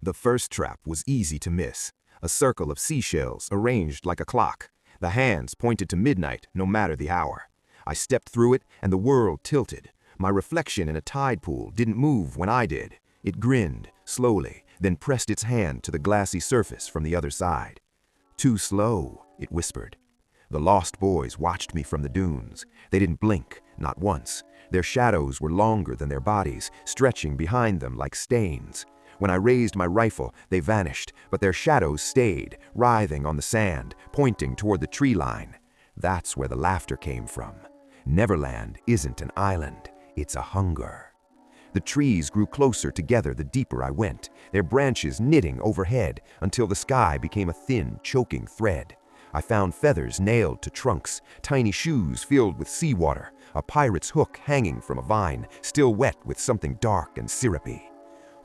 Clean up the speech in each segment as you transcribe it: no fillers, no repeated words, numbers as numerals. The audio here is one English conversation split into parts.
The first trap was easy to miss. A circle of seashells arranged like a clock. The hands pointed to midnight, no matter the hour. I stepped through it, and the world tilted. My reflection in a tide pool didn't move when I did. It grinned, slowly, then pressed its hand to the glassy surface from the other side. "Too slow," it whispered. The lost boys watched me from the dunes. They didn't blink, not once. Their shadows were longer than their bodies, stretching behind them like stains. When I raised my rifle, they vanished, but their shadows stayed, writhing on the sand, pointing toward the tree line. That's where the laughter came from. Neverland isn't an island, it's a hunger. The trees grew closer together the deeper I went, their branches knitting overhead until the sky became a thin, choking thread. I found feathers nailed to trunks, tiny shoes filled with seawater, a pirate's hook hanging from a vine, still wet with something dark and syrupy.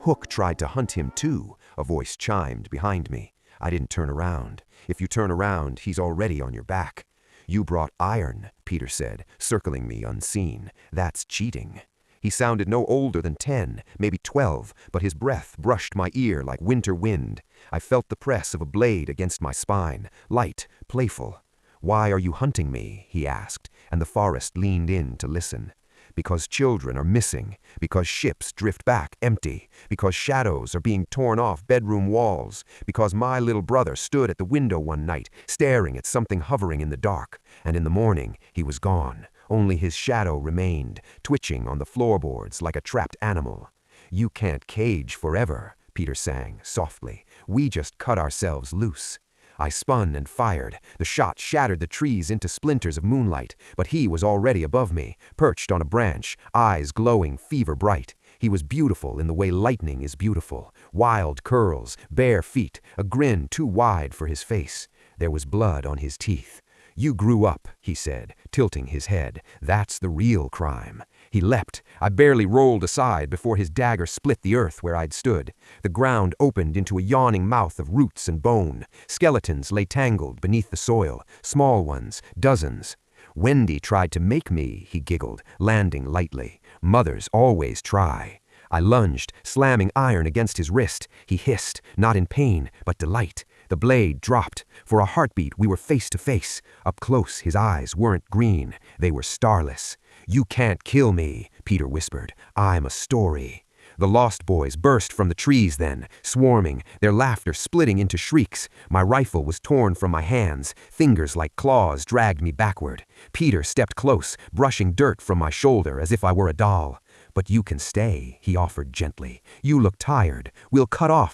Hook tried to hunt him too, a voice chimed behind me. I didn't turn around. If you turn around, he's already on your back. You brought iron, Peter said, circling me unseen. That's cheating. He sounded no older than 10, maybe 12, but his breath brushed my ear like winter wind. I felt the press of a blade against my spine, light, playful. "Why are you hunting me?" he asked, and the forest leaned in to listen. "Because children are missing, because ships drift back empty, because shadows are being torn off bedroom walls, because my little brother stood at the window one night, staring at something hovering in the dark, and in the morning he was gone. Only his shadow remained, twitching on the floorboards like a trapped animal. You can't cage forever," Peter sang softly. "We just cut ourselves loose." I spun and fired. The shot shattered the trees into splinters of moonlight, but he was already above me, perched on a branch, eyes glowing fever bright. He was beautiful in the way lightning is beautiful. Wild curls, bare feet, a grin too wide for his face. There was blood on his teeth. "You grew up," he said, tilting his head. "That's the real crime." He leapt. I barely rolled aside before his dagger split the earth where I'd stood. The ground opened into a yawning mouth of roots and bone. Skeletons lay tangled beneath the soil, small ones, dozens. "Wendy tried to make me," he giggled, landing lightly. "Mothers always try." I lunged, slamming iron against his wrist. He hissed, not in pain, but delight. The blade dropped. For a heartbeat, we were face to face. Up close, his eyes weren't green. They were starless. "You can't kill me," Peter whispered. "I'm a story." The lost boys burst from the trees then, swarming, their laughter splitting into shrieks. My rifle was torn from my hands. Fingers like claws dragged me backward. Peter stepped close, brushing dirt from my shoulder as if I were a doll. "But you can stay," he offered gently. "You look tired. We'll cut off